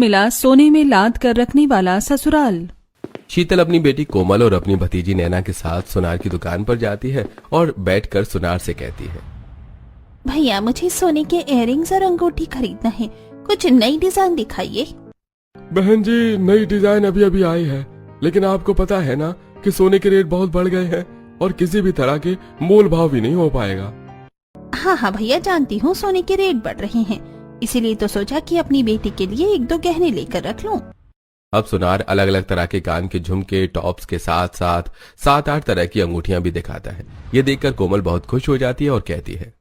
मिला सोने में लाद कर रखने वाला ससुराल। शीतल अपनी बेटी कोमल और अपनी भतीजी नैना के साथ सुनार की दुकान पर जाती है और बैठकर सुनार से कहती है, भैया मुझे सोने के इयररिंग्स और अंगूठी खरीदना है, कुछ नई डिजाइन दिखाइए। बहन जी, नई डिजाइन अभी अभी आई है, लेकिन आपको पता है ना कि सोने के रेट बहुत बढ़ गए हैं और किसी भी तरह के मोल भाव भी नहीं हो पाएगा। हाँ हाँ भैया, जानती हूँ सोने के रेट बढ़ रहे हैं, इसीलिए तो सोचा कि अपनी बेटी के लिए एक दो गहने लेकर रख लूं। अब सुनार अलग अलग तरह के कान के झुमके टॉप्स के साथ साथ 7-8 तरह की अंगूठियां भी दिखाता है। ये देखकर कोमल बहुत खुश हो जाती है और कहती है,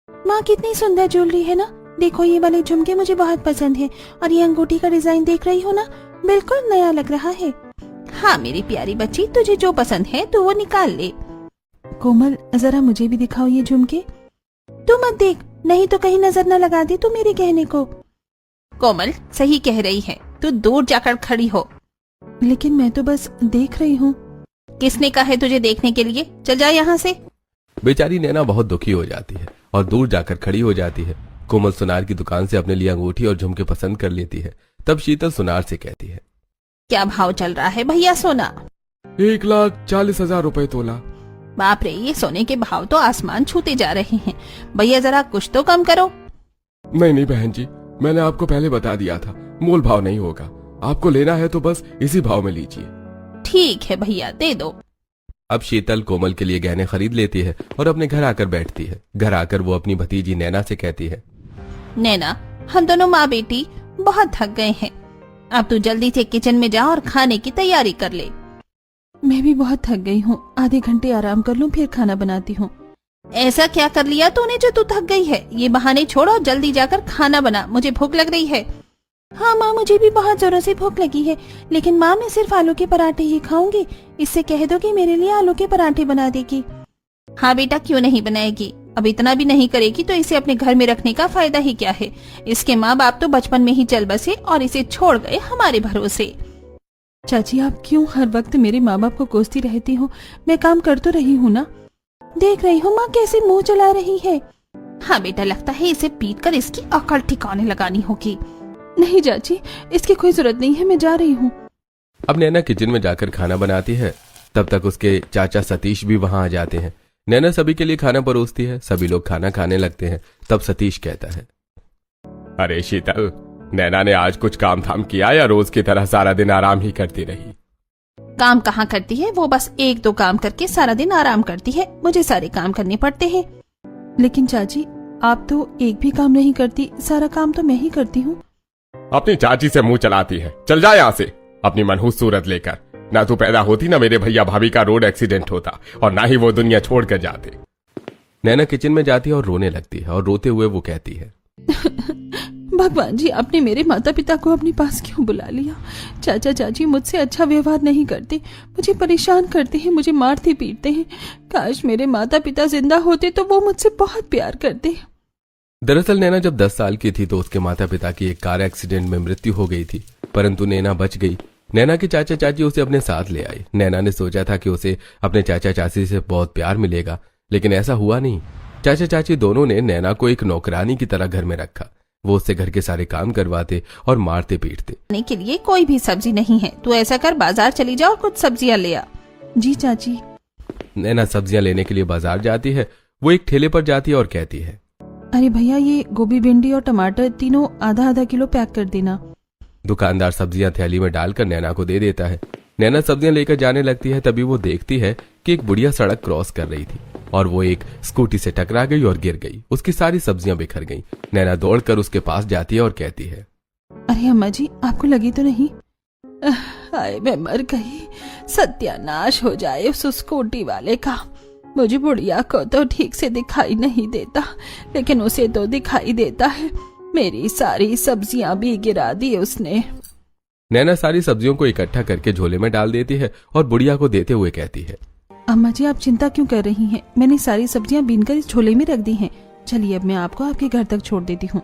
माँ कितनी सुंदर ज्वेलरी है ना, देखो ये वाले झुमके मुझे बहुत पसंद है और ये अंगूठी का डिजाइन देख रही हो ना, बिल्कुल नया लग रहा है। हाँ मेरी प्यारी बच्ची, तुझे जो पसंद है तू वो निकाल ले। कोमल जरा मुझे भी दिखाओ ये झुमके। तू मत देख, नहीं तो कहीं नजर न लगा दे तू मेरे गहने को। कोमल सही कह रही है, तू दूर जाकर खड़ी हो। लेकिन मैं तो बस देख रही हूँ। किसने कहा है तुझे देखने के लिए, चल जा यहाँ से। बेचारी नैना बहुत दुखी हो जाती है और दूर जाकर खड़ी हो जाती है। कोमल सुनार की दुकान से अपने लिए अंगूठी और झुमके पसंद कर लेती है। तब शीतल सुनार से कहती है, क्या भाव चल रहा है भैया सोना? 1,40,000 रुपए तोला। बाप रे, ये सोने के भाव तो आसमान छूते जा रहे हैं। भैया जरा कुछ तो कम करो। नहीं बहन जी, मैंने आपको पहले बता दिया था, मोल भाव नहीं होगा। आपको लेना है तो बस इसी भाव में लीजिए। ठीक है भैया, दे दो। अब शीतल कोमल के लिए गहने खरीद लेती है और अपने घर आकर बैठती है। घर आकर वो अपनी भतीजी नैना से कहती है, नैना हम दोनों माँ बेटी बहुत थक गए हैं, अब तू जल्दी से किचन में जा और खाने की तैयारी कर ले। मैं भी बहुत थक गई हूँ, आधे घंटे आराम कर लूँ फिर खाना बनाती हूँ। ऐसा क्या कर लिया तूने जो तू थक गई है? ये बहाने छोड़ो, जल्दी जाकर खाना बना, मुझे भूख लग रही है। हाँ माँ, मुझे भी बहुत जोरों से भूख लगी है, लेकिन माँ मैं सिर्फ आलू के पराठे ही खाऊंगी, इससे कह दो कि मेरे लिए आलू के पराठे बना देगी। हाँ बेटा, क्यों नहीं बनाएगी, अब इतना भी नहीं करेगी तो इसे अपने घर में रखने का फायदा ही क्या है। इसके माँ बाप तो बचपन में ही चल बसे और इसे छोड़ गए हमारे भरोसे। चाची आप क्यों हर वक्त मेरे माँ बाप को कोसती रहती हो? मैं काम कर तो रही हूँ ना। देख रही हूँ माँ कैसे मुंह चला रही है। हाँ बेटा, लगता है इसे पीट कर इसकी अकल ठिकाने लगानी होगी। नहीं चाची, इसकी कोई जरूरत नहीं है, मैं जा रही हूँ। अब नैना किचन में जाकर खाना बनाती है। तब तक उसके चाचा सतीश भी वहां आ जाते हैं। नैना सभी के लिए खाना परोसती है। सभी लोग खाना खाने लगते हैं। तब सतीश कहता है, अरे शीतल, नैना ने आज कुछ काम धाम किया या रोज की तरह सारा दिन आराम ही करती रही? काम कहाँ करती है, वो बस 1-2 काम करके सारा दिन आराम करती है, मुझे सारे काम करने पड़ते हैं। लेकिन चाची आप तो एक भी काम नहीं करती, सारा काम तो मैं ही करती हूँ। अपनी चाची से मुंह चलाती है, चल जा यहाँ से अपनी मनहूस सूरत लेकर। ना तू पैदा होती ना मेरे भैया भाभी का रोड एक्सीडेंट होता और ना ही वो दुनिया छोड़ कर जाते। नैना किचन में जाती है और रोने लगती है और रोते हुए वो कहती है, भगवान जी, आपने मेरे माता पिता को अपने पास क्यों बुला लिया? चाचा चाची मुझसे अच्छा व्यवहार नहीं करते, मुझे परेशान करते हैं, मुझे मारते पीटते हैं। काश मेरे माता पिता जिंदा होते तो वो मुझसे बहुत प्यार करते। दरअसल नैना जब 10 साल की थी तो उसके माता पिता की एक कार एक्सीडेंट में मृत्यु हो गई थी, परंतु नैना बच गई। नैना के चाचा चाची उसे अपने साथ ले आए। नैना ने सोचा था कि उसे अपने चाचा चाची से बहुत प्यार मिलेगा, लेकिन ऐसा हुआ नहीं। चाचा चाची दोनों ने नैना को एक नौकरानी की तरह घर में रखा। वो उससे घर के सारे काम करवाते और मारते पीटते। खाने के लिए कोई भी सब्जी नहीं है, तू ऐसा कर बाजार चली जा और कुछ सब्जियां ले आ। जी चाची। नैना सब्जियां लेने के लिए बाजार जाती है। वो एक ठेले पर जाती है और कहती है, अरे भैया, ये गोभी भिंडी और टमाटर तीनों आधा किलो पैक कर देना। दुकानदार सब्जियां थैली में डालकर नैना को दे देता है। नैना सब्जियां लेकर जाने लगती है। तभी वो देखती है कि एक बुढ़िया सड़क क्रॉस कर रही थी और वो एक स्कूटी से टकरा गई और गिर गई। उसकी सारी सब्जियां बिखर गईं। नैना दौड़कर उसके पास जाती है और कहती है, अरे अम्मा जी, आपको लगी तो नहीं? हाय मैं मर गई, सत्यानाश हो जाए उस स्कूटी वाले का। मुझे बुढ़िया को तो ठीक से दिखाई नहीं देता, लेकिन उसे तो दिखाई देता है। मेरी सारी सब्जियां भी गिरा दी उसने। नैना सारी सब्जियों को इकट्ठा करके झोले में डाल देती है और बुढ़िया को देते हुए कहती है, अम्मा जी आप चिंता क्यों कर रही हैं? मैंने सारी सब्जियां बीनकर इस झोले में रख दी हैं। चलिए अब मैं आपको आपके घर तक छोड़ देती हूँ।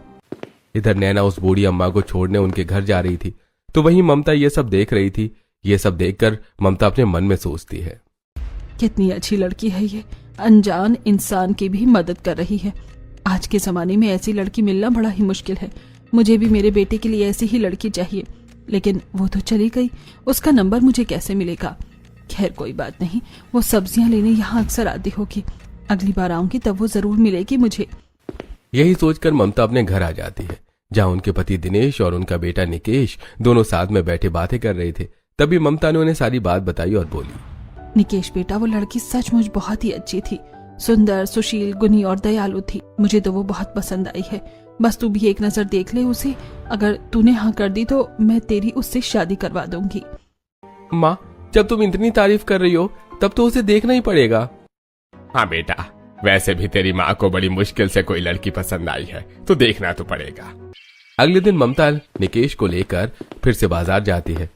इधर नैना उस बूढ़ी अम्मा को छोड़ने उनके घर जा रही थी तो वहीं ममता ये सब देख रही थी। ये सब देखकर ममता अपने मन में सोचती है, कितनी अच्छी लड़की है ये, अनजान इंसान की भी मदद कर रही है। आज के जमाने में ऐसी लड़की मिलना बड़ा ही मुश्किल है। मुझे भी मेरे बेटे के लिए ऐसी ही लड़की चाहिए, लेकिन वो तो चली गई, उसका नंबर मुझे कैसे मिलेगा। खैर कोई बात नहीं, वो सब्जियां लेने यहाँ अक्सर आती होगी, अगली बार आऊंगी तब वो जरूर मिलेगी मुझे। यही सोचकर ममता अपने घर आ जाती है, जहां उनके पति दिनेश और उनका बेटा निकेश दोनों साथ में बैठे बातें कर रहे थे। तभी ममता ने उन्हें सारी बात बताई और बोली, निकेश बेटा, वो लड़की सचमुच बहुत ही अच्छी थी, सुंदर, सुशील, गुणी और दयालु थी। मुझे तो वो बहुत पसंद आई है। बस तू भी एक नजर देख ले उसे, अगर तूने हाँ कर दी तो मैं तेरी उससे शादी करवा दूंगी। माँ, जब तुम इतनी तारीफ कर रही हो तब तो उसे देखना ही पड़ेगा। हाँ बेटा, वैसे भी तेरी माँ को बड़ी मुश्किल से कोई लड़की पसंद आई है, तो देखना तो पड़ेगा। अगले दिन ममता निकेश को लेकर फिर से बाजार जाती है।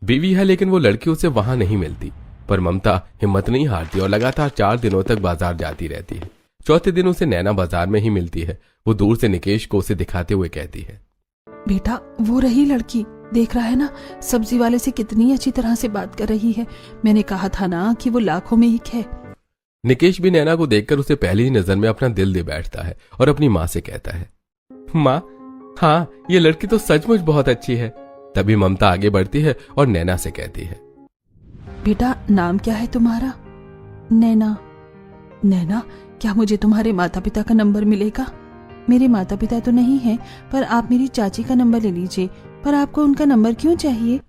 बीवी है लेकिन वो लड़की उसे वहां नहीं मिलती, पर ममता हिम्मत नहीं हारती और लगातार 4 दिनों तक बाजार जाती रहती है। चौथे दिन उसे नैना बाजार में ही मिलती है। वो दूर से निकेश को उसे दिखाते हुए कहती है, बेटा वो रही लड़की, देख रहा है ना, सब्जी वाले से कितनी अच्छी तरह से बात कर रही है। मैंने कहा था ना कि वो लाखों में एक है। निकेश भी नैना को देखकर उसे पहली ही नजर में अपना दिल दे बैठता है और अपनी माँ से कहता है, माँ, हाँ ये लड़की तो सचमुच बहुत अच्छी है। तभी ममता आगे बढ़ती है और नैना से कहती है, बेटा नाम क्या है तुम्हारा? नैना। नैना, क्या मुझे तुम्हारे माता पिता का नंबर मिलेगा? मेरे माता पिता तो नहीं है, पर आप मेरी चाची का नंबर ले लीजिए। पर आपको उनका नंबर क्यों चाहिए?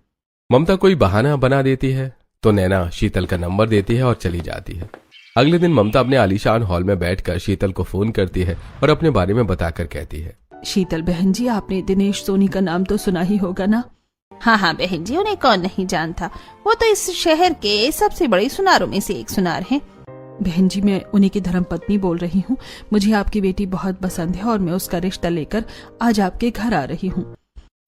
ममता कोई बहाना बना देती है तो नैना शीतल का नंबर देती है और चली जाती है। अगले दिन ममता अपने आलीशान हॉल में बैठकर शीतल को फोन करती है और अपने बारे में बताकर कहती है, शीतल बहन जी, आपने दिनेश सोनी का नाम तो सुना ही होगा ना? हाँ हाँ बहन जी, उन्हें कौन नहीं जानता। वो तो इस शहर के सबसे बड़े सुनारों में से एक सुनार हैं। बहन जी, मैं उन्हीं की धर्मपत्नी बोल रही हूँ। मुझे आपकी बेटी बहुत पसंद है और मैं उसका रिश्ता लेकर आज आपके घर आ रही हूँ।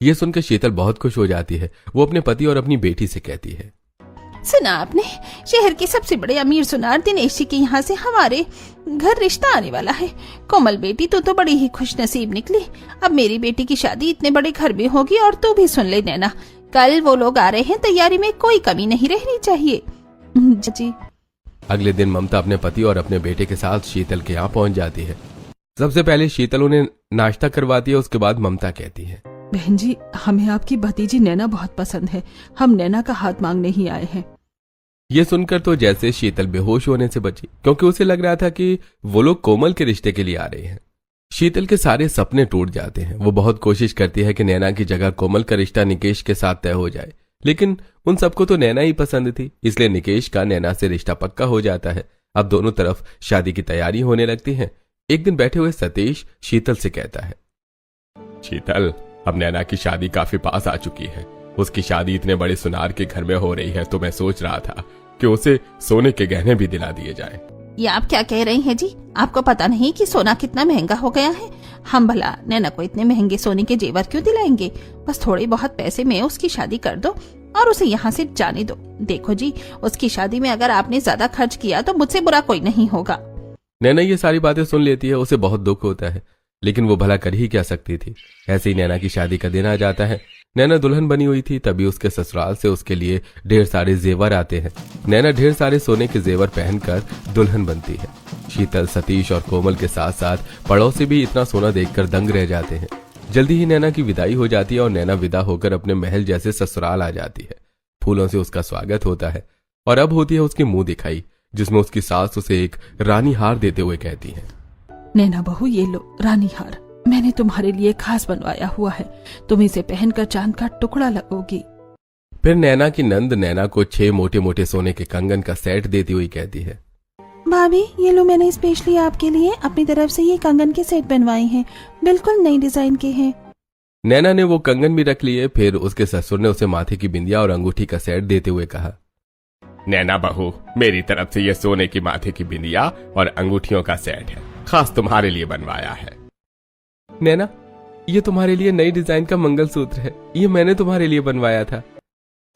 ये सुनकर शीतल बहुत खुश हो जाती है। वो अपने पति और अपनी बेटी से कहती है, सुना आपने, शहर के सबसे बड़े अमीर सुनार दिनेश जी के यहाँ से हमारे घर रिश्ता आने वाला है। कोमल बेटी, तू तो बड़ी ही खुश नसीब निकली। अब मेरी बेटी की शादी इतने बड़े घर में होगी। और तू भी सुन ले नैना, कल वो लोग आ रहे हैं, तैयारी में कोई कमी नहीं रहनी चाहिए। जी। अगले दिन ममता अपने पति और अपने बेटे के साथ शीतल के यहाँ पहुंच जाती है। सबसे पहले शीतल उन्हें नाश्ता करवाती है। उसके बाद ममता कहती है, बहन जी, हमें आपकी भतीजी नैना बहुत पसंद है। हम नैना का हाथ मांगने ही आए हैं। ये सुनकर तो जैसे शीतल बेहोश होने से बची, क्योंकि उसे लग रहा था कि वो लोग कोमल के रिश्ते के लिए आ रहे हैं। शीतल के सारे सपने टूट जाते हैं। वो बहुत कोशिश करती है कि नैना की जगह कोमल का रिश्ता निकेश के साथ तय हो जाए, लेकिन उन सबको तो नैना ही पसंद थी, इसलिए निकेश का नैना से रिश्ता पक्का हो जाता है। अब दोनों तरफ शादी की तैयारी होने लगती है। एक दिन बैठे हुए सतीश शीतल से कहता है, शीतल, अब नैना की शादी काफी पास आ चुकी है। उसकी शादी इतने बड़े सुनार के घर में हो रही है, तो मैं सोच रहा था कि उसे सोने के गहने भी दिला दिए जाएं। ये आप क्या कह रही हैं जी? आपको पता नहीं कि सोना कितना महंगा हो गया है? हम भला नैना को इतने महंगे सोने के जेवर क्यों दिलाएंगे? बस थोड़े बहुत पैसे में उसकी शादी कर दो और उसे यहाँ से जाने दो। देखो जी, उसकी शादी में अगर आपने ज्यादा खर्च किया तो मुझसे बुरा कोई नहीं होगा। नैना ये सारी बातें सुन लेती है। उसे बहुत दुख होता है, लेकिन वो भला कर ही क्या सकती थी। ऐसे ही नैना की शादी का दिन आ जाता है। नैना दुल्हन बनी हुई थी, तभी उसके ससुराल से उसके लिए ढेर सारे जेवर आते हैं। नैना ढेर सारे सोने के जेवर पहनकर दुल्हन बनती है। शीतल, सतीश और कोमल के साथ साथ पड़ोसी भी इतना सोना देखकर दंग रह जाते हैं। जल्दी ही नैना की विदाई हो जाती है और नैना विदा होकर अपने महल जैसे ससुराल आ जाती है। फूलों से उसका स्वागत होता है और अब होती है उसकी मुंह दिखाई, जिसमें उसकी सास उसे एक रानी हार देते हुए कहती है, नैना बहू, ये लो रानी हार, मैंने तुम्हारे लिए खास बनवाया हुआ है। तुम इसे पहनकर चांद का टुकड़ा लगोगी। फिर नैना की नंद नैना को 6 मोटे मोटे सोने के कंगन का सेट देती हुई कहती है, भाभी, ये लो, मैंने स्पेशली आपके लिए अपनी तरफ से ये कंगन के सेट बनवाए हैं। बिल्कुल नई डिजाइन के हैं। नैना ने वो कंगन भी रख लिए। फिर उसके ससुर ने उसे माथे की बिंदिया और अंगूठी का सेट देते हुए कहा, नैना बहू, मेरी तरफ से ये सोने की माथे की बिंदिया और अंगूठियों का सेट है, खास तुम्हारे लिए बनवाया है। नैना, ये तुम्हारे लिए नई डिजाइन का मंगलसूत्र है, ये मैंने तुम्हारे लिए बनवाया था।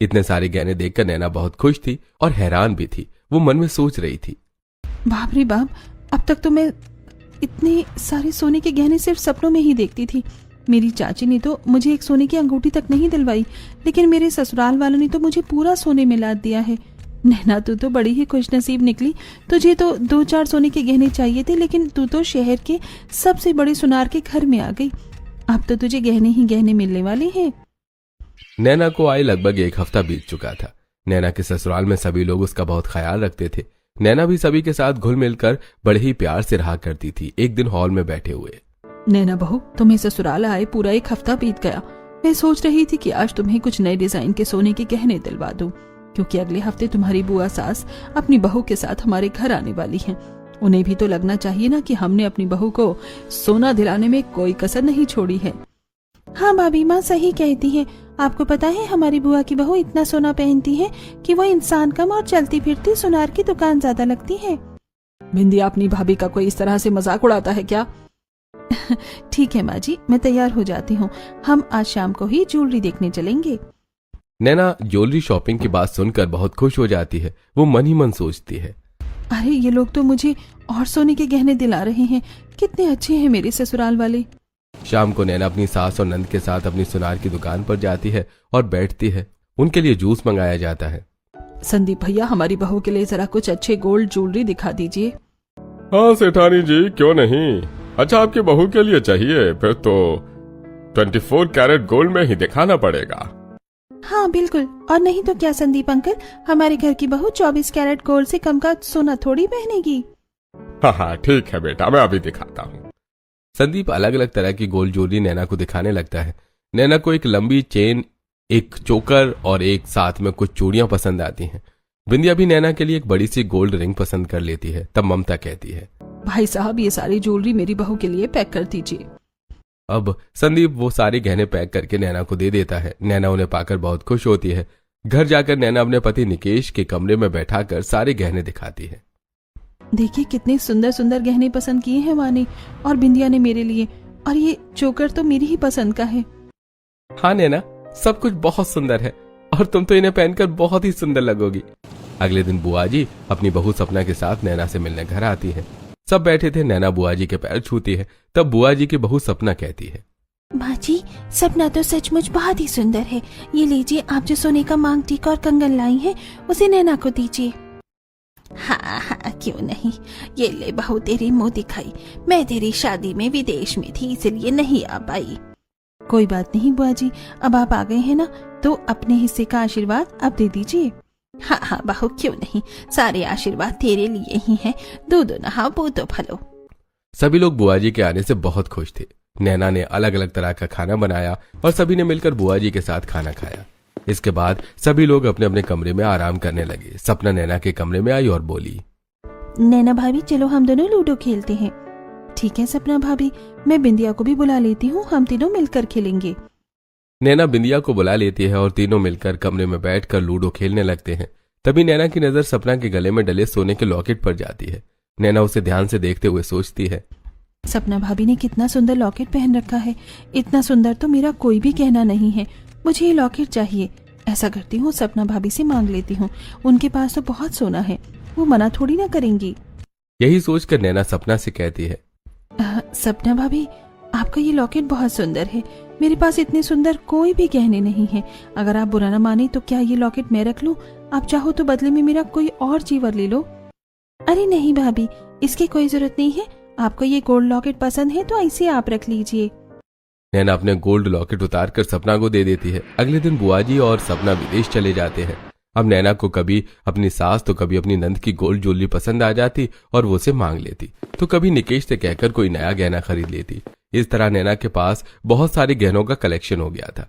इतने सारे गहने देखकर नैना बहुत खुश थी और हैरान भी थी। वो मन में सोच रही थी, बाप रे बाप, अब तक तो मैं इतने सारे सोने के गहने सिर्फ सपनों में ही देखती थी। मेरी चाची ने तो मुझे एक सोने की अंगूठी तक नहीं दिलवाई, लेकिन मेरे ससुराल वालों ने तो मुझे पूरा सोने में लाद दिया है। नैना, तू तो बड़ी ही खुशनसीब निकली। तुझे तो 2-4 सोने के गहने चाहिए थे, लेकिन तू तो शहर के सबसे बड़े सुनार के घर में आ गई। अब तो तुझे गहने ही गहने मिलने वाले हैं। नैना को आए लगभग 1 हफ्ता बीत चुका था। नैना के ससुराल में सभी लोग उसका बहुत ख्याल रखते थे। नैना भी सभी के साथ घुल मिलकर बड़े ही प्यार से रहा करती थी। एक दिन हॉल में बैठे हुए, नैना बहू, तुम्हें ससुराल आए पूरा 1 हफ्ता बीत गया। मैं सोच रही थी कि आज तुम्हें कुछ नए डिजाइन के सोने के गहने दिलवा दूं, क्योंकि अगले हफ्ते तुम्हारी बुआ सास अपनी बहू के साथ हमारे घर आने वाली हैं। उन्हें भी तो लगना चाहिए ना कि हमने अपनी बहू को सोना दिलाने में कोई कसर नहीं छोड़ी है। हाँ भाभी, माँ सही कहती है। आपको पता है हमारी बुआ की बहू इतना सोना पहनती है कि वो इंसान कम और चलती फिरती सुनार की दुकान ज्यादा लगती है। बिंदिया अपनी भाभी का कोई इस तरह से मजाक उड़ाता है क्या? ठीक है माँ जी, मैं तैयार हो जाती हूँ। हम आज शाम को ही ज्वेलरी देखने चलेंगे। नैना ज्वेलरी शॉपिंग की बात सुनकर बहुत खुश हो जाती है। वो मन ही मन सोचती है, अरे ये लोग तो मुझे और सोने के गहने दिला रहे हैं। कितने अच्छे हैं मेरे ससुराल वाले। शाम को नैना अपनी सास और नंद के साथ अपनी सुनार की दुकान पर जाती है और बैठती है। उनके लिए जूस मंगाया जाता है। संदीप भैया, हमारी बहू के लिए जरा कुछ अच्छे गोल्ड ज्वेलरी दिखा दीजिए। हाँ सेठानी जी, क्यों नहीं। अच्छा, आपकी बहू के लिए चाहिए? फिर तो 24 कैरेट गोल्ड में ही दिखाना पड़ेगा। हाँ बिल्कुल, और नहीं तो क्या संदीप अंकल, हमारे घर की बहू 24 कैरेट गोल्ड से कम का सोना थोड़ी पहनेगी। हाँ हाँ ठीक है बेटा, मैं अभी दिखाता हूँ। संदीप अलग अलग तरह की गोल्ड ज्वेलरी नैना को दिखाने लगता है। नैना को एक लंबी चेन, एक चोकर और एक साथ में कुछ चूड़ियां पसंद आती हैं। बिंदिया भी नैना के लिए एक बड़ी सी गोल्ड रिंग पसंद कर लेती है। तब ममता कहती है, भाई साहब, ये सारी ज्वेलरी मेरी बहू के लिए पैक कर दीजिए। अब संदीप वो सारे गहने पैक करके नैना को दे देता है। नैना उन्हें पाकर बहुत खुश होती है। घर जाकर नैना अपने पति निकेश के कमरे में बैठाकर सारे गहने दिखाती है। देखिए कितने सुंदर सुंदर गहने पसंद किए हैं माँ ने और बिंदिया ने मेरे लिए, और ये चोकर तो मेरी ही पसंद का है। हाँ नैना, सब कुछ बहुत सुंदर है और तुम तो इन्हें पहनकर बहुत ही सुंदर लगोगी। अगले दिन बुआ जी अपनी बहू सपना के साथ नैना से मिलने घर आती है। सब बैठे थे। नैना बुआ जी के पैर छूती है। तब बुआ जी की बहू सपना कहती है, माँ जी, सपना तो सचमुच बहुत ही सुंदर है। ये लीजिए, आप जो सोने का मांग टीका और कंगन लाई हैं, उसे नैना को दीजिए। हाँ हाँ क्यों नहीं, ये ले बहू तेरी मुंह दिखाई। मैं तेरी शादी में विदेश में थी, इसलिए नहीं आ पाई। कोई बात नहीं बुआ जी, अब आप आ गए हैं ना, तो अपने हिस्से का आशीर्वाद अब दे दीजिए। हाँ हाँ बहू, क्यों नहीं, सारे आशीर्वाद तेरे लिए ही हैं। दूध नहाओ, पूतो फलो। सभी लोग बुआ जी के आने से बहुत खुश थे। नैना ने अलग अलग तरह का खाना बनाया और सभी ने मिलकर बुआ जी के साथ खाना खाया। इसके बाद सभी लोग अपने अपने कमरे में आराम करने लगे। सपना नैना के कमरे में आई और बोली, नैना भाभी, चलो हम दोनों लूडो खेलते हैं। ठीक है सपना भाभी, मैं बिंदिया को भी बुला लेती हूँ, हम तीनों मिलकर खेलेंगे। नैना बिंदिया को बुला लेती है और तीनों मिलकर कमरे में बैठकर लूडो खेलने लगते हैं। तभी नैना की नजर सपना के गले में डले सोने के लॉकेट पर जाती है। नैना उसे ध्यान से देखते हुए सोचती है, सपना भाभी ने कितना सुंदर लॉकेट पहन रखा है। इतना सुंदर तो मेरा कोई भी कहना नहीं है। मुझे ये लॉकेट चाहिए। ऐसा करती हूँ, सपना भाभी से मांग लेती हूँ। उनके पास तो बहुत सोना है, वो मना थोड़ी ना करेंगी। यही सोचकर नैना सपना से कहती है, सपना भाभी, आपका ये लॉकेट बहुत सुंदर है। मेरे पास इतने सुंदर कोई भी गहने नहीं है। अगर आप बुरा ना माने तो क्या ये लॉकेट मैं रख लूं? आप चाहो तो बदले में मेरा कोई और जीवर ले लो। अरे नहीं भाभी, इसकी कोई जरूरत नहीं है। आपको ये गोल्ड लॉकेट पसंद है तो ऐसे आप रख लीजिए। नैना अपने गोल्ड लॉकेट उतार कर सपना को दे देती है। अगले दिन बुआ जी और सपना विदेश चले जाते हैं। अब नैना को कभी अपनी सास तो कभी अपनी नंद की गोल्ड ज्वेलरी पसंद आ जाती और वो उसे मांग लेती, तो कभी निकेश से कहकर कोई नया गहना खरीद लेती। इस तरह नैना के पास बहुत सारे गहनों का कलेक्शन हो गया था।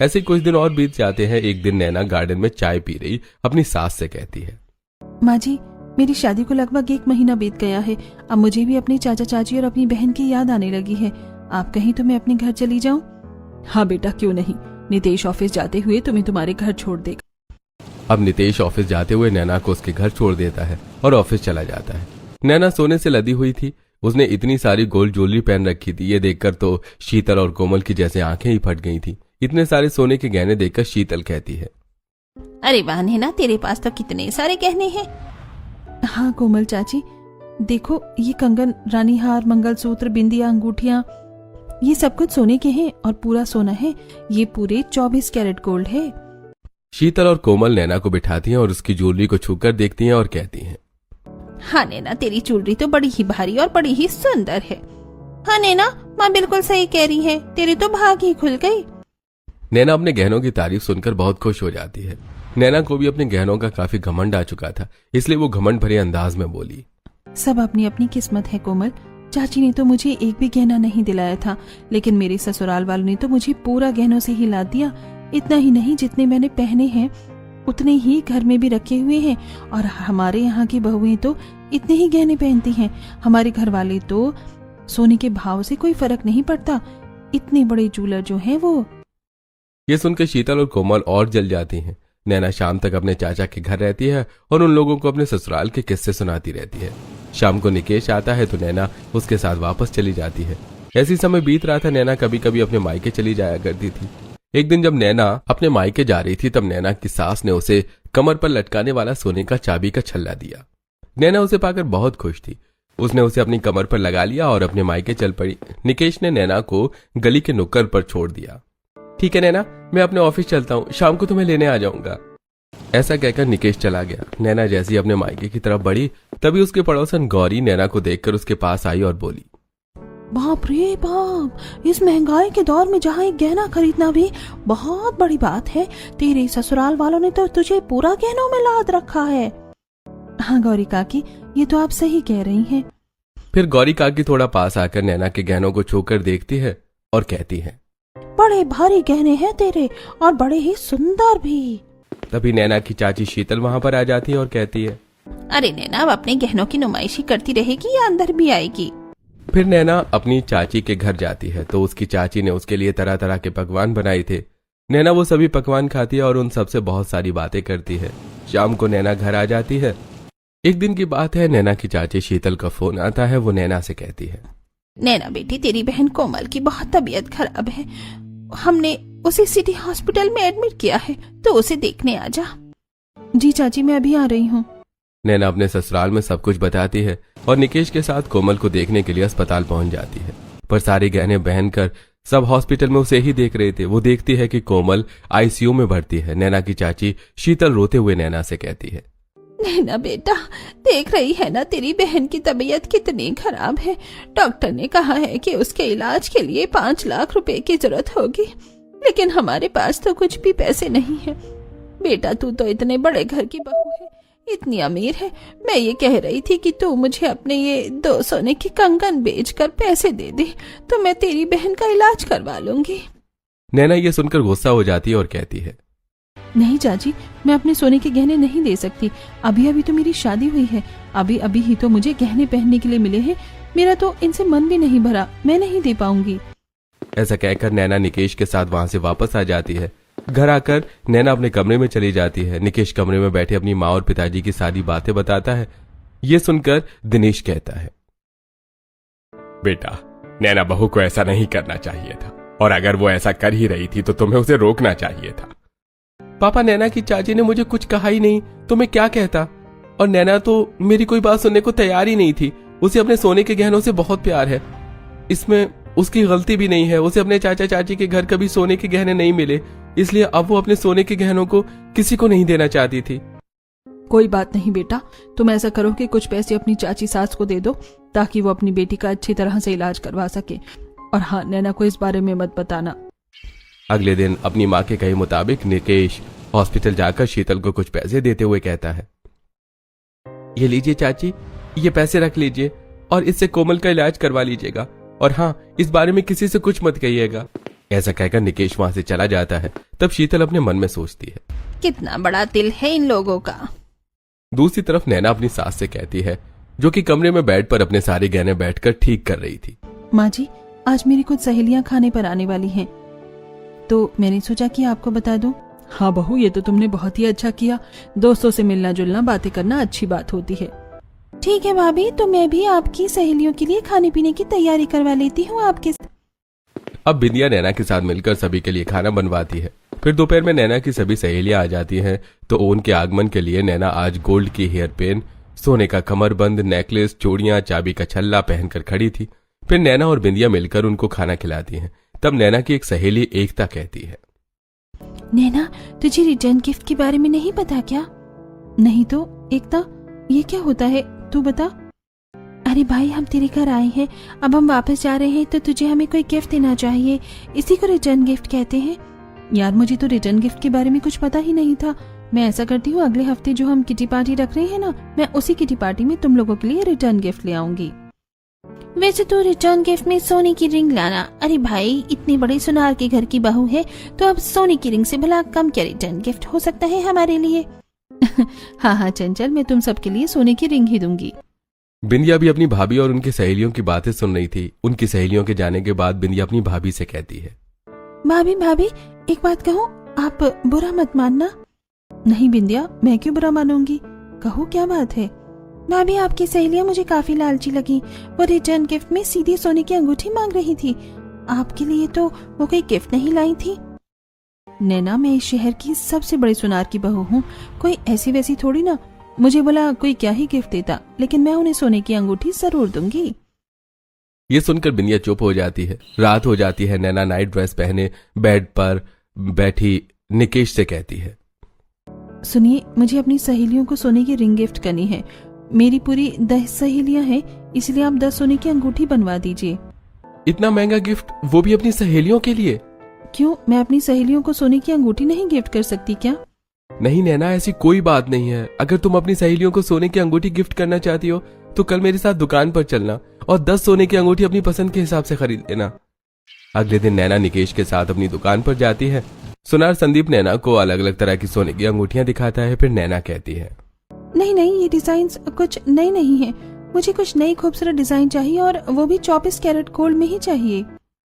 ऐसे कुछ दिन और बीत जाते हैं। एक दिन नैना गार्डन में चाय पी रही अपनी सास से कहती है, माँ जी, मेरी शादी को लगभग 1 महीना बीत गया है। अब मुझे भी अपने चाचा चाची और अपनी बहन की याद आने लगी है। आप कहीं तो मैं अपने घर चली जाऊं? हाँ बेटा, क्यों नहीं। नितेश ऑफिस जाते हुए तुम्हें तुम्हारे घर छोड़ देगा। अब नितेश ऑफिस जाते हुए नैना को उसके घर छोड़ देता है और ऑफिस चला जाता है। नैना सोने से लदी हुई थी। उसने इतनी सारी गोल्ड ज्वेलरी पहन रखी थी। ये देखकर तो शीतल और कोमल की जैसे आंखें ही फट गई थी। इतने सारे सोने के गहने देखकर शीतल कहती है, अरे वाह नैना, तेरे पास तो कितने सारे गहने हैं। हाँ कोमल चाची, देखो ये कंगन, रानी हार, मंगलसूत्र, बिंदिया, अंगूठियां, ये सब कुछ सोने के हैं और पूरा सोना है। ये पूरे 24 कैरेट गोल्ड है। शीतल और कोमल नैना को बिठाती हैं और उसकी ज्वेलरी को छूकर देखती हैं और कहती हैं, हाँ नैना, तेरी ज्वेलरी तो बड़ी ही भारी और बड़ी ही सुंदर है। हाँ नैना, माँ बिल्कुल सही कह रही है, तेरी तो भाग ही खुल गई। नैना अपने गहनों की तारीफ सुनकर बहुत खुश हो जाती है। नैना को भी अपने गहनों का काफी घमंड आ चुका था, इसलिए वो घमंड भरे अंदाज में बोली, सब अपनी अपनी किस्मत है कोमल। चाची ने तो मुझे एक भी गहना नहीं दिलाया था, लेकिन मेरे ससुराल वालों ने तो मुझे पूरा गहनों से ही ला दिया। इतना ही नहीं, जितने मैंने पहने हैं उतने ही घर में भी रखे हुए हैं। और हमारे यहाँ की बहुएं तो इतने ही गहने पहनती हैं। हमारे घर वाले तो सोने के भाव से कोई फर्क नहीं पड़ता, इतने बड़े जूलर जो हैं वो। ये सुनकर शीतल और कोमल और जल जाती हैं। नैना शाम तक अपने चाचा के घर रहती है और उन लोगों को अपने ससुराल के किस्से सुनाती रहती है। शाम को निकेश आता है तो नैना उसके साथ वापस चली जाती है। ऐसी समय बीत रहा था, नैना कभी कभी अपने मायके चली जाया करती थी। एक दिन जब नैना अपने मायके जा रही थी तब नैना की सास ने उसे कमर पर लटकाने वाला सोने का चाबी का छल्ला दिया। नैना उसे पाकर बहुत खुश थी। उसने उसे अपनी कमर पर लगा लिया और अपने मायके चल पड़ी। निकेश ने नैना को गली के नुक्कड़ पर छोड़ दिया। ठीक है नैना, मैं अपने ऑफिस चलता हूँ, शाम को तुम्हें लेने आ जाऊंगा। ऐसा कहकर निकेश चला गया। नैना जैसी अपने मायके की तरफ बढ़ी तभी उसके पड़ोसन गौरी नैना को देखकर उसके पास आई और बोली, बाप रे बाप, इस महंगाई के दौर में जहाँ एक गहना खरीदना भी बहुत बड़ी बात है, तेरे ससुराल वालों ने तो तुझे पूरा गहनों में लाद रखा है। हाँ गौरी काकी, ये तो आप सही कह रही हैं। फिर गौरी काकी थोड़ा पास आकर नैना के गहनों को छूकर देखती है और कहती है, बड़े भारी गहने हैं तेरे और बड़े ही सुंदर भी। तभी नैना की चाची शीतल वहां पर आ जाती है और कहती है, अरे नैना, अब अपने गहनों की नुमाइशी करती रहेगी या अंदर भी आएगी? फिर नैना अपनी चाची के घर जाती है तो उसकी चाची ने उसके लिए तरह तरह के पकवान बनाए थे। नैना वो सभी पकवान खाती है और उन सबसे बहुत सारी बातें करती है। शाम को नैना घर आ जाती है। एक दिन की बात है, नैना की चाची शीतल का फोन आता है। वो नैना से कहती है, नैना बेटी, तेरी बहन कोमल की बहुत तबीयत खराब है, हमने उसे सिटी हॉस्पिटल में एडमिट किया है, तो उसे देखने आ जा। जी चाची, मैं अभी आ रही हूँ। नैना अपने ससुराल में सब कुछ बताती है और निकेश के साथ कोमल को देखने के लिए अस्पताल पहुंच जाती है। पर सारे गहने पहनकर सब हॉस्पिटल में उसे ही देख रहे थे। वो देखती है कि कोमल आईसीयू में भर्ती है। नैना की चाची शीतल रोते हुए नैना से कहती है, नैना बेटा, देख रही है ना तेरी बहन की तबीयत कितनी खराब है। डॉक्टर ने कहा है कि उसके इलाज के लिए 5 लाख रुपए की जरूरत होगी, लेकिन हमारे पास तो कुछ भी पैसे नहीं है। बेटा, तू तो इतने बड़े घर की बहू है, इतनी अमीर है। मैं ये कह रही थी कि तू मुझे अपने ये 2 सोने के कंगन बेचकर पैसे दे दे, तो मैं तेरी बहन का इलाज करवा लूंगी। नैना ये सुनकर गुस्सा हो जाती है और कहती है, नहीं चाची, मैं अपने सोने के गहने नहीं दे सकती। अभी अभी तो मेरी शादी हुई है, अभी अभी ही तो मुझे गहने पहनने के लिए मिले हैं। मेरा तो इनसे मन भी नहीं भरा, मैं नहीं दे पाऊंगी। ऐसा कहकर नैना निकेश के साथ वहां से वापस आ जाती है। घर आकर नैना अपने कमरे में चली जाती है। निकेश कमरे में बैठे अपनी माँ और पिताजी की सारी बातें बताता है। ये सुनकर दिनेश कहता है, बेटा, नैना बहू को ऐसा नहीं करना चाहिए था, और अगर वो ऐसा कर ही रही थी तो तुम्हें उसे रोकना चाहिए था। पापा, नैना की चाची ने मुझे कुछ कहा ही नहीं तो मैं क्या कहता। और नैना तो मेरी कोई बात सुनने को तैयार ही नहीं थी। उसे अपने सोने के गहनों से बहुत प्यार है, इसमें उसकी गलती भी नहीं है। उसे अपने चाचा चाची के घर कभी सोने के गहने नहीं मिले, इसलिए अब वो अपने सोने के गहनों को किसी को नहीं देना चाहती थी। कोई बात नहीं बेटा, तुम ऐसा करो कि कुछ पैसे अपनी चाची सास को दे दो, ताकि वो अपनी बेटी का अच्छी तरह से इलाज करवा सके। और हाँ, नैना को इस बारे में मत बताना। अगले दिन अपनी माँ के कहे मुताबिक निकेश हॉस्पिटल जाकर शीतल को कुछ पैसे देते हुए कहता है, ये लीजिए चाची, ये पैसे रख लीजिए और इससे कोमल का इलाज करवा लीजिएगा। और हाँ, इस बारे में किसी से कुछ मत कहिएगा। ऐसा कहकर निकेश वहां से चला जाता है। तब शीतल अपने मन में सोचती है, कितना बड़ा दिल है इन लोगों का। दूसरी तरफ नैना अपनी सास से कहती है, जो कि कमरे में बेड पर अपने सारे गहने बैठकर ठीक कर रही थी, माँ जी, आज मेरी कुछ सहेलियां खाने पर आने वाली हैं, तो मैंने सोचा कि आपको बता दूं। हाँ बहू, ये तो तुमने बहुत ही अच्छा किया। दोस्तों से मिलना जुलना, बातें करना अच्छी बात होती है। ठीक है भाभी, तो मैं भी आपकी सहेलियों के लिए खाने पीने की तैयारी करवा लेती हूँ आपके। अब बिंदिया नैना के साथ मिलकर सभी के लिए खाना बनवाती है। फिर दोपहर में नैना की सभी सहेलियां आ जाती हैं, तो उनके आगमन के लिए नैना आज गोल्ड की हेयर पेन, सोने का कमरबंद, नेकलेस, चूड़ियां, चाबी का छल्ला पहनकर खड़ी थी। फिर नैना और बिंदिया मिलकर उनको खाना खिलाती हैं। तब नैना की एक सहेली एकता कहती है, नैना, तुझे रिटर्न गिफ्ट के बारे में नहीं पता क्या? नहीं तो एकता, ये क्या होता है, तू बता। अरे भाई, हम तेरे घर आए हैं, अब हम वापस जा रहे हैं तो तुझे हमें कोई गिफ्ट देना चाहिए। इसी को रिटर्न गिफ्ट कहते हैं। यार मुझे तो रिटर्न गिफ्ट के बारे में कुछ पता ही नहीं था। मैं ऐसा करती हूँ, अगले हफ्ते जो हम किटी पार्टी रख रहे हैं ना, मैं उसी किटी पार्टी में तुम लोगों के लिए रिटर्न गिफ्ट ले आऊंगी। वैसे तो रिटर्न गिफ्ट में सोने की रिंग लाना। अरे भाई, इतने बड़े सुनार के घर की बहू है तो अब सोने की रिंग से भला कम क्या रिटर्न गिफ्ट हो सकता है हमारे लिए। हाँ हाँ चंचल, मैं तुम सबके लिए सोने की रिंग ही दूंगी। बिंदिया भी अपनी भाभी और उनकी सहेलियों की बातें सुन रही थी। उनकी सहेलियों के जाने के बाद बिंदिया अपनी भाभी से कहती है, भाभी एक बात कहूँ, आप बुरा मत मानना। नहीं बिंदिया, मैं क्यों बुरा मानूंगी, कहो क्या बात है। भाभी, आपकी सहेलियां मुझे काफी लालची लगी। वो रिटर्न गिफ्ट में सीधी सोने की अंगूठी मांग रही थी। आपके लिए तो वो कोई गिफ्ट नहीं लाई थी। नैना, मैं इस शहर की सबसे बड़ी सुनार की बहू हूँ, कोई ऐसी वैसी थोड़ी ना। मुझे बोला कोई क्या ही गिफ्ट देता, लेकिन मैं उन्हें सोने की अंगूठी जरूर दूंगी। ये सुनकर बिंदिया चुप हो जाती है। रात हो जाती है। नैना नाइट ड्रेस पहने बेड पर बैठी निकेश से कहती है, सुनिए, मुझे अपनी सहेलियों को सोने की रिंग गिफ्ट करनी है। मेरी पूरी 10 सहेलियां हैं, इसलिए आप 10 सोने की अंगूठी बनवा दीजिए। इतना महंगा गिफ्ट, वो भी अपनी सहेलियों के लिए? क्यों, मैं अपनी सहेलियों को सोने की अंगूठी नहीं गिफ्ट कर सकती क्या? नहीं नैना, ऐसी कोई बात नहीं है। अगर तुम अपनी सहेलियों को सोने की अंगूठी गिफ्ट करना चाहती हो तो कल मेरे साथ दुकान पर चलना और 10 सोने की अंगूठी अपनी पसंद के हिसाब से खरीद लेना। अगले दिन नैना निकेश के साथ अपनी दुकान पर जाती है। सुनार संदीप नैना को अलग अलग तरह की सोने की अंगूठियां दिखाता है। फिर नैना कहती है, नहीं, ये डिजाइन कुछ नई नहीं है। मुझे कुछ नई खूबसूरत डिजाइन चाहिए, और वो भी 24 कैरेट गोल्ड में ही चाहिए।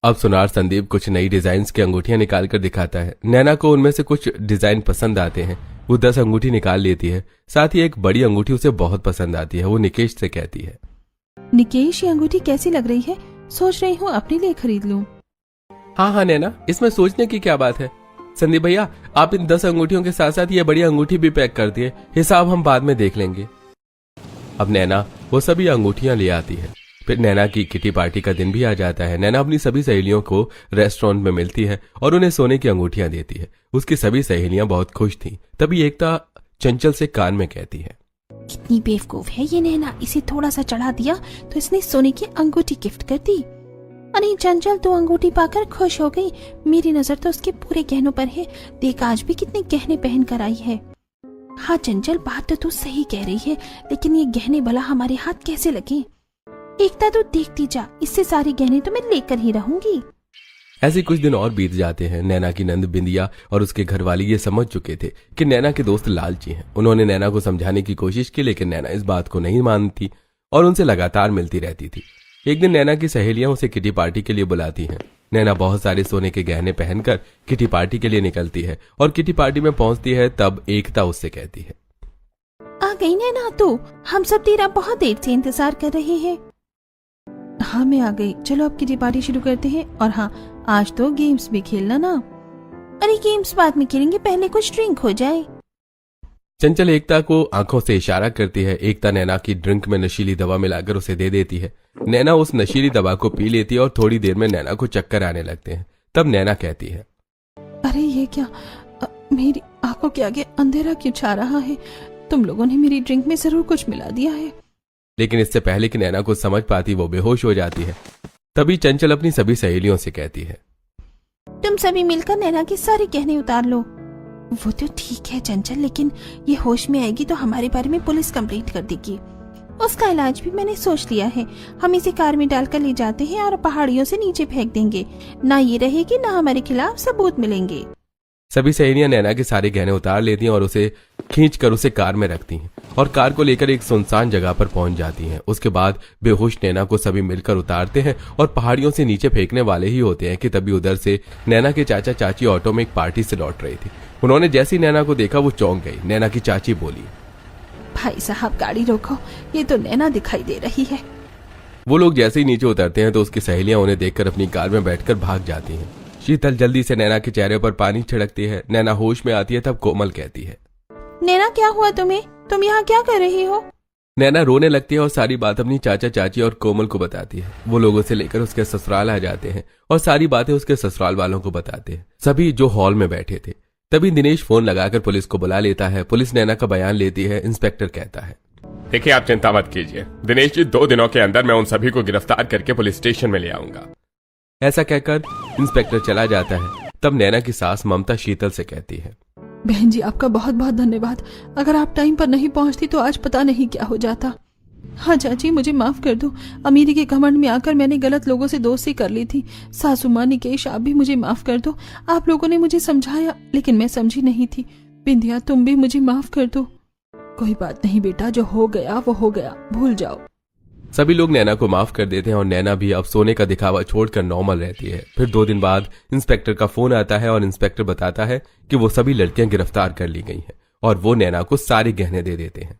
अब सुनार संदीप कुछ नई डिजाइन की अंगूठियां निकाल कर दिखाता है। नैना को उनमें से कुछ डिजाइन पसंद आते हैं। वो 10 अंगूठी निकाल लेती है। साथ ही एक बड़ी अंगूठी उसे बहुत पसंद आती है। वो निकेश से कहती है, निकेश, ये अंगूठी कैसी लग रही है? सोच रही हूँ अपने लिए खरीद लूं। हाँ नैना, इसमें सोचने की क्या बात है। संदीप भैया, आप इन 10 अंगूठियों के साथ साथ ये बड़ी अंगूठी भी पैक कर दिए, हिसाब हम बाद में देख लेंगे। अब नैना वो सभी अंगूठियां ले आती है। फिर नैना की किटी पार्टी का दिन भी आ जाता है। नैना अपनी सभी सहेलियों को रेस्टोरेंट में मिलती है और उन्हें सोने की अंगूठियां देती है। उसकी सभी सहेलियां बहुत खुश थीं। तभी एकता चंचल से कान में कहती है, कितनी बेवकूफ है ये नैना, इसे थोड़ा सा चढ़ा दिया तो इसने सोने की अंगूठी गिफ्ट कर दी। अरे चंचल, तू अंगूठी पाकर खुश हो गई। मेरी नजर तो उसके पूरे गहनों पर है। देख, आज भी कितने गहने पहन कर आई है। हाँ चंचल, बात तो तू सही कह रही है, लेकिन ये गहने भला हमारे हाथ कैसे लगे? एकता, तू देखती जा, इससे सारे गहने तो मैं लेकर ही रहूंगी। ऐसे कुछ दिन और बीत जाते हैं। नैना की नंद बिंदिया और उसके घरवाले ये समझ चुके थे कि नैना के दोस्त लालची हैं। उन्होंने नैना को समझाने की कोशिश की, लेकिन नैना इस बात को नहीं मानती और उनसे लगातार मिलती रहती थी। एक दिन नैना की सहेलियां उसे किटी पार्टी के लिए बुलाती हैं। नैना बहुत सारे सोने के गहने पहनकर किटी पार्टी के लिए निकलती है और किटी पार्टी में पहुंचती है। तब एकता उससे कहती है, आ गई नैना तू, हम सब तेरा बहुत देर से इंतजार कर रहे हैं। हाँ, मैं आ गई। चलो अब किटी पार्टी शुरू करते हैं। और हाँ, आज तो गेम्स भी खेलना ना। अरे गेम्स बाद में खेलेंगे, पहले कुछ ड्रिंक हो जाए। चंचल एकता को आंखों से इशारा करती है। एकता नैना की ड्रिंक में नशीली दवा मिलाकर उसे दे देती है। नैना उस नशीली दवा को पी लेती है और थोड़ी देर में नैना को चक्कर आने लगते हैं। तब नैना कहती है, अरे ये क्या, मेरी आंखों के आगे अंधेरा क्यों छा रहा है? तुम लोगों ने मेरी ड्रिंक में जरूर कुछ मिला दिया है। लेकिन इससे पहले कि नैना कुछ समझ पाती वो बेहोश हो जाती है। तभी चंचल अपनी सभी सहेलियों से कहती है, तुम सभी मिलकर नैना के सारे गहने उतार लो। वो तो ठीक है चंचल, लेकिन ये होश में आएगी तो हमारे बारे में पुलिस कंप्लेंट कर देगी। उसका इलाज भी मैंने सोच लिया है। हम इसे कार में डालकर ले जाते हैं और पहाड़ियों से नीचे फेंक देंगे। ना ये रहेगी, ना हमारे खिलाफ सबूत मिलेंगे। सभी सहेलियां नैना के सारे गहने उतार लेती हैं और उसे खींचकर उसे कार में रखती हैं और कार को लेकर एक सुनसान जगह पर पहुंच जाती हैं। उसके बाद बेहोश नैना को सभी मिलकर उतारते हैं और पहाड़ियों से नीचे फेंकने वाले ही होते हैं कि तभी उधर से नैना के चाचा चाची ऑटो में एक पार्टी से लौट रही थी। उन्होंने जैसी नैना को देखा वो चौंक गई। नैना की चाची बोली, भाई साहब गाड़ी रोको, ये तो नैना दिखाई दे रही है। वो लोग जैसे ही नीचे उतरते हैं तो उसकी सहेलियां उन्हें देखकर अपनी कार में बैठकर भाग जाती हैं। शीतल जल्दी से नैना के चेहरे पर पानी छिड़कती है। नैना होश में आती है। तब कोमल कहती है, नैना क्या हुआ तुम्हें? तुम यहाँ क्या कर रही हो? नैना रोने लगती है और सारी बात अपनी चाचा चाची और कोमल को बताती है। वो लोगों से लेकर उसके ससुराल आ जाते हैं और सारी बातें उसके ससुराल वालों को बताते हैं, सभी जो हॉल में बैठे थे। तभी दिनेश फोन लगाकर पुलिस को बुला लेता है। पुलिस नैना का बयान लेती है। इंस्पेक्टर कहता है, देखिए, आप चिंता मत कीजिए दिनेश जी, 2 दिनों के अंदर मैं उन सभी को गिरफ्तार करके पुलिस स्टेशन में ले आऊंगा। ऐसा कहकर इंस्पेक्टर चला जाता है। तब नैना की सास ममता शीतल से कहती है, बहन जी आपका बहुत बहुत धन्यवाद। अगर आप टाइम पर नहीं पहुंचती तो आज पता नहीं क्या हो जाता। हाँ चाची, मुझे माफ कर दो। अमीरी के घमंड में आकर मैंने गलत लोगों से दोस्ती कर ली थी। सासू माँ, निकेश, आप भी मुझे माफ कर दो। आप लोगों ने मुझे समझाया लेकिन मैं समझी नहीं थी। बिंदिया, तुम भी मुझे माफ कर दो। कोई बात नहीं बेटा, जो हो गया वो हो गया, भूल जाओ। सभी लोग नैना को माफ कर देते हैं और नैना भी अब सोने का दिखावा छोड़कर नॉर्मल रहती है। फिर 2 दिन बाद इंस्पेक्टर का फोन आता है और इंस्पेक्टर बताता है कि वो सभी लड़कियां गिरफ्तार कर ली गई हैं और वो नैना को सारे गहने दे देते हैं।